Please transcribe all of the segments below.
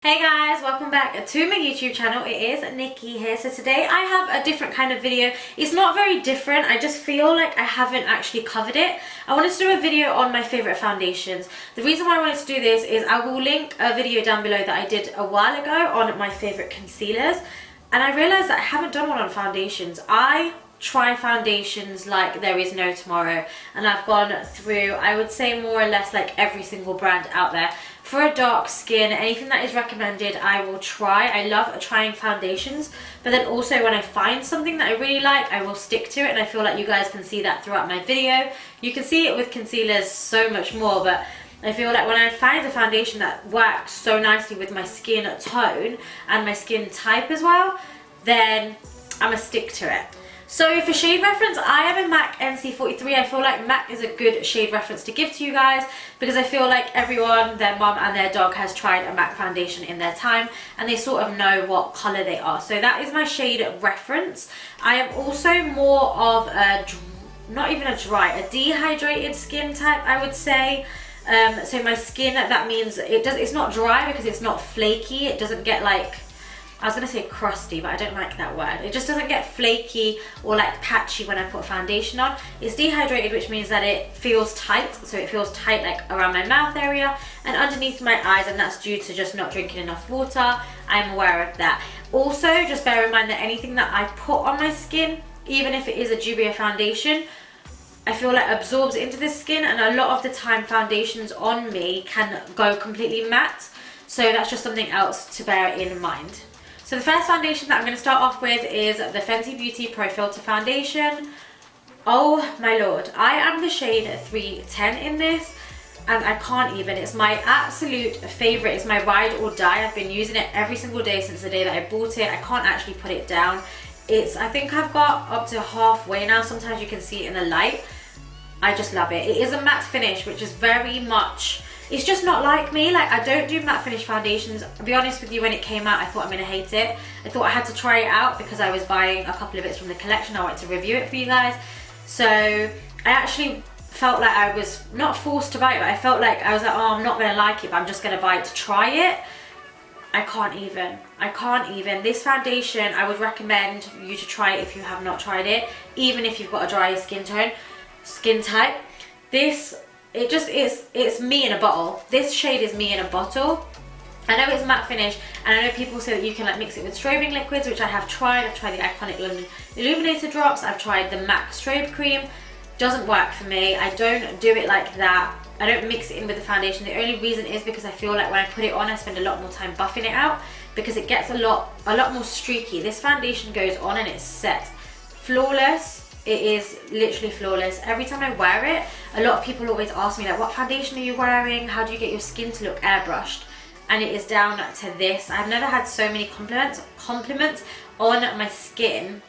Hey guys, welcome back to my YouTube channel. It is Nikki here. So today I have a different kind of video. It's not very different, I just feel like I haven't actually covered it. I wanted to do a video on my favourite foundations. The reason why I wanted to do this is I will link a video down below that I did a while ago on my favourite concealers. And I realised that I haven't done one on foundations. I try foundations like there is no tomorrow, and I've gone through, I would say, more or less like every single brand out there. For a dark skin, anything that is recommended I will try. I love trying foundations, but then also when I find something that I really like, I will stick to it, and I feel like you guys can see that throughout my video. You can see it with concealers so much more, but I feel like when I find a foundation that works so nicely with my skin tone and my skin type as well, then I'm gonna stick to it. So for shade reference, I am a MAC NC43. I feel like MAC is a good shade reference to give to you guys because I feel like everyone, their mum and their dog has tried a MAC foundation in their time and they sort of know what colour they are. So that is my shade reference. I am also more of a, not even a dry, a dehydrated skin type, I would say. So my skin, that means it's not dry because it's not flaky. It doesn't get like, I was going to say crusty, but I don't like that word. It just doesn't get flaky or like patchy when I put foundation on. It's dehydrated, which means that it feels tight. So it feels tight like around my mouth area and underneath my eyes, and that's due to just not drinking enough water. I'm aware of that. Also, just bear in mind that anything that I put on my skin, even if it is a Jumoer foundation, I feel like absorbs into the skin, and a lot of the time foundations on me can go completely matte. So that's just something else to bear in mind. So the first foundation that I'm going to start off with is the Fenty Beauty Pro Filter Foundation. Oh my lord, I am the shade 310 in this, and I can't even. It's my absolute favourite. It's my ride or die. I've been using it every single day since the day that I bought it. I can't actually put it down. I think I've got up to halfway now. Sometimes you can see it in the light. I just love it. It is a matte finish, which is very much, it's just not like me. Like, I don't do matte finish foundations. I'll be honest with you, when it came out, I thought I'm gonna hate it. I thought I had to try it out because I was buying a couple of bits from the collection. I wanted to review it for you guys. So I actually felt like I was not forced to buy it, but I felt like I was like, oh, I'm not gonna like it, but I'm just gonna buy it to try it. I can't even. This foundation, I would recommend you to try it if you have not tried it, even if you've got a dry skin type. This, it's me in a bottle. This shade is me in a bottle. I know it's matte finish, and I know people say that you can like mix it with strobing liquids, which I have tried. I've tried the iconic London Illuminator drops. I've tried the MAC strobe cream. Doesn't work for me. I don't do it like that. I don't mix it in with the foundation. The only reason is because I feel like when I put it on, I spend a lot more time buffing it out because it gets a lot more streaky. This foundation goes on and it's set. Flawless. It is literally flawless. Every time I wear it, a lot of people always ask me like, what foundation are you wearing? How do you get your skin to look airbrushed? And it is down to this. I've never had so many compliments on my skin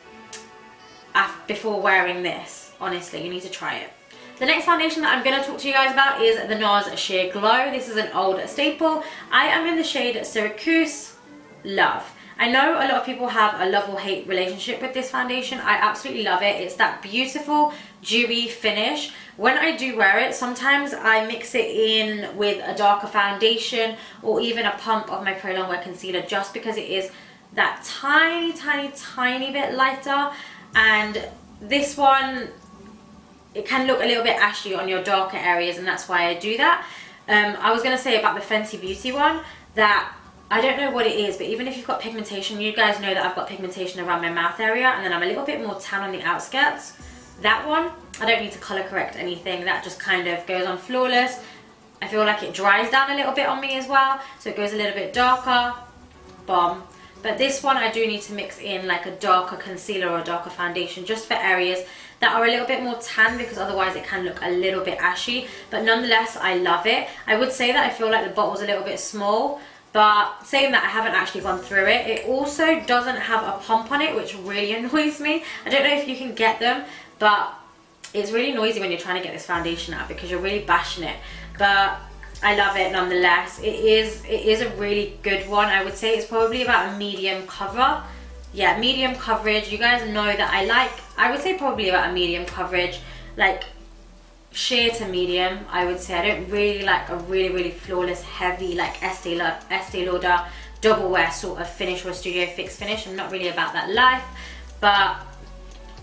before wearing this. Honestly, you need to try it. The next foundation that I'm going to talk to you guys about is the NARS Sheer Glow. This is an old staple. I am in the shade Syracuse. Love. I know a lot of people have a love or hate relationship with this foundation. I absolutely love it. It's that beautiful dewy finish. When I do wear it, sometimes I mix it in with a darker foundation or even a pump of my Pro Longwear concealer, just because it is that tiny bit lighter. And this one, it can look a little bit ashy on your darker areas, and that's why I do that. I was going to say about the Fenty Beauty one that I don't know what it is, but even if you've got pigmentation, you guys know that I've got pigmentation around my mouth area, and then I'm a little bit more tan on the outskirts. That one, I don't need to colour correct anything. That just kind of goes on flawless. I feel like it dries down a little bit on me as well, so it goes a little bit darker. Bomb. But this one, I do need to mix in like a darker concealer or a darker foundation, just for areas that are a little bit more tan, because otherwise it can look a little bit ashy. But nonetheless, I love it. I would say that I feel like the bottle's a little bit small, but saying that, I haven't actually gone through it. It also doesn't have a pump on it, which really annoys me. I don't know if you can get them, but it's really noisy when you're trying to get this foundation out because you're really bashing it. But I love it nonetheless. It is a really good one. I would say it's probably about a medium cover. Yeah, medium coverage. You guys know that I would say probably about a medium coverage, like sheer to medium, I would say. I don't really like a really flawless, heavy, like Estee Lauder double wear sort of finish or a studio fix finish. I'm not really about that life, but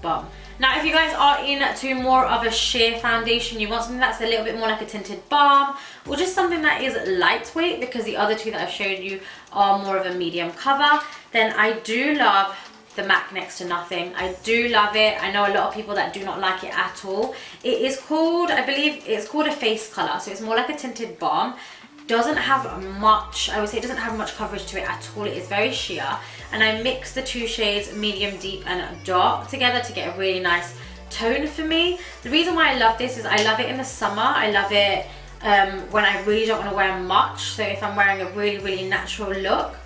bomb. Now if you guys are into more of a sheer foundation, you want something that's a little bit more like a tinted balm, or just something that is lightweight, because the other two that I've showed you are more of a medium cover, then I do love the MAC Next to Nothing. I do love it. I know a lot of people that do not like it at all. It is called, I believe it's called a face color, so it's more like a tinted balm. Doesn't have much, I would say it doesn't have much coverage to it at all. It is very sheer, and I mix the two shades medium, deep and dark together to get a really nice tone for me. The reason why I love this is I love it in the summer. I love it when I really don't want to wear much, so if I'm wearing a really natural look,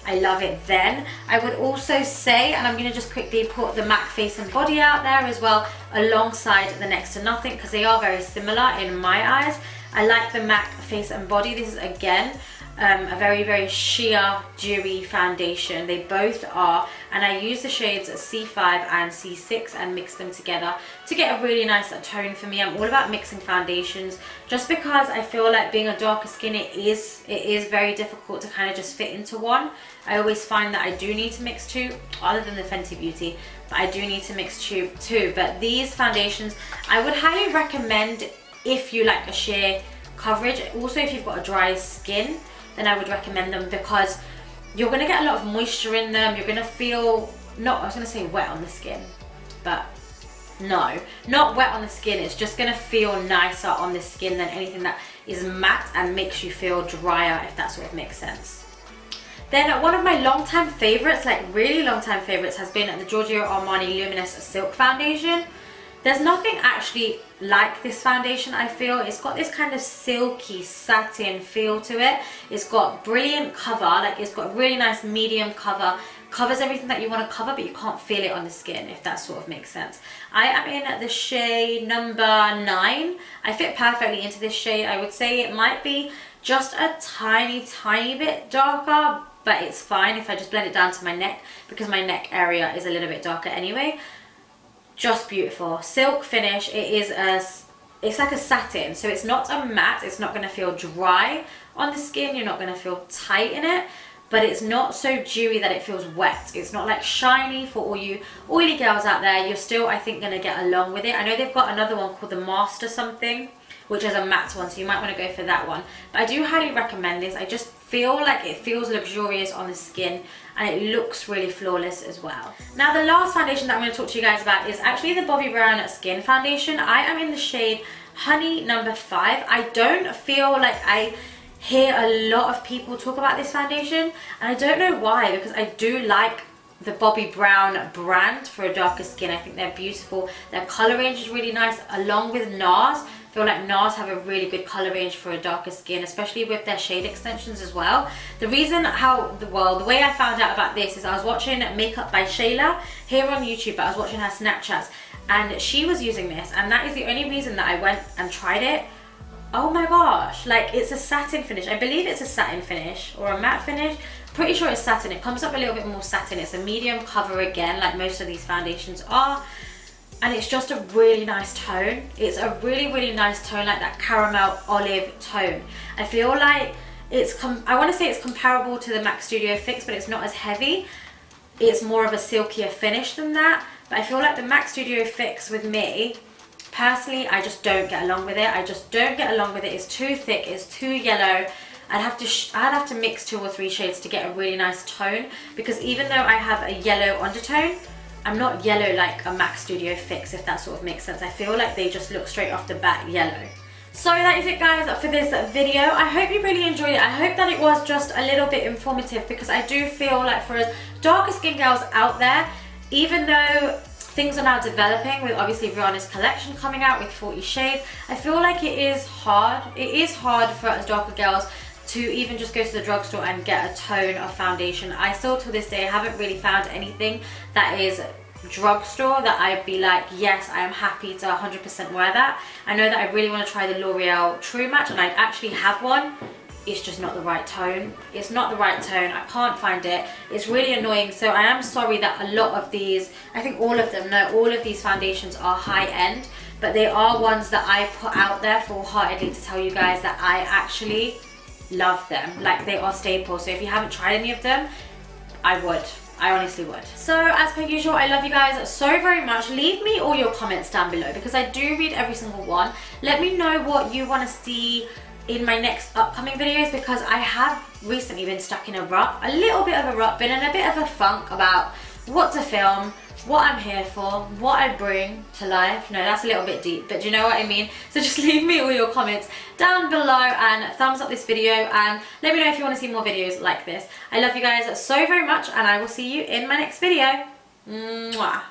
I love it then. I would also say, and I'm going to just quickly put the MAC Face and Body out there as well alongside the Next to Nothing, because they are very similar in my eyes. I like the MAC Face and Body. This is again a very sheer dewy foundation. They both are, and I use the shades C5 and C6 and mix them together to get a really nice tone for me. I'm all about mixing foundations, just because I feel like being a darker skin, it is very difficult to kind of just fit into one. I always find that I do need to mix two, other than the Fenty Beauty, but I do need to mix two. But these foundations I would highly recommend if you like a sheer coverage. Also, if you've got a dry skin, then I would recommend them, because you're going to get a lot of moisture in them. You're going to feel, I was going to say wet on the skin, but no, not wet on the skin. It's just going to feel nicer on the skin than anything that is matte and makes you feel drier, if that sort of makes sense. Then one of my long-time favorites, like really long-time favorites, has been the Giorgio Armani Luminous Silk Foundation. There's nothing actually like this foundation, I feel. It's got this kind of silky satin feel to it. It's got brilliant cover, like it's got really nice medium cover. Covers everything that you want to cover, but you can't feel it on the skin, if that sort of makes sense. I am in the shade number 9. I fit perfectly into this shade. I would say it might be just a tiny bit darker, but it's fine if I just blend it down to my neck, because my neck area is a little bit darker anyway. Just beautiful. Silk finish. It's like a satin, so it's not a matte. It's not going to feel dry on the skin. You're not going to feel tight in it, but it's not so dewy that it feels wet. It's not like shiny for all you oily girls out there. You're still, I think, going to get along with it. I know they've got another one called the Master something, which is a matte one, so you might want to go for that one. But I do highly recommend this. I just feel like it feels luxurious on the skin, and it looks really flawless as well. Now the last foundation that I'm going to talk to you guys about is actually the Bobbi Brown Skin Foundation. I am in the shade Honey number 5. I don't feel like I hear a lot of people talk about this foundation, and I don't know why, because I do like the Bobbi Brown brand for a darker skin. I think they're beautiful. Their color range is really nice, along with NARS. I feel like NARS have a really good color range for a darker skin, especially with their shade extensions as well. The reason the way I found out about this is I was watching Makeup by Shayla here on YouTube, but I was watching her Snapchats, and she was using this, and that is the only reason that I went and tried it. Oh my gosh, like it's a satin finish. I believe it's a satin finish or a matte finish. Pretty sure it's satin. It comes up a little bit more satin. It's a medium cover again, like most of these foundations are. And it's just a really nice tone. It's a really nice tone, like that caramel olive tone. I feel like I want to say it's comparable to the MAC Studio Fix, but it's not as heavy. It's more of a silkier finish than that. But I feel like the MAC Studio Fix, with me, personally, I just don't get along with it. I just don't get along with it. It's too thick, it's too yellow. I'd have to mix 2 or 3 shades to get a really nice tone, because even though I have a yellow undertone, I'm not yellow like a MAC Studio Fix, if that sort of makes sense. I feel like they just look straight off the bat yellow. So that is it, guys, for this video. I hope you really enjoyed it. I hope that it was just a little bit informative, because I do feel like for us darker skin girls out there, even though things are now developing with obviously Rihanna's collection coming out with 40 shades, I feel like it is hard. It is hard for us darker girls to even just go to the drugstore and get a tone of foundation. I still to this day haven't really found anything that is drugstore that I'd be like, yes, I am happy to 100% wear that. I know that I really want to try the L'Oreal True Match, and I actually have one. It's just not the right tone. It's not the right tone. I can't find it. It's really annoying. So I am sorry that a lot of these, I think all of them, no, all of these foundations are high end, but they are ones that I put out there full-heartedly to tell you guys that I actually love them. Like, they are staples. So if you haven't tried any of them, I would. I honestly would. So as per usual, I love you guys so very much. Leave me all your comments down below because I do read every single one. Let me know what you want to see in my next upcoming videos, because I have recently been stuck in a rut, a little bit of a rut, been in a bit of a funk about what to film, what I'm here for, what I bring to life. No, that's a little bit deep, but do you know what I mean? So just leave me all your comments down below and thumbs up this video, and let me know if you want to see more videos like this. I love you guys so very much, and I will see you in my next video. Mwah.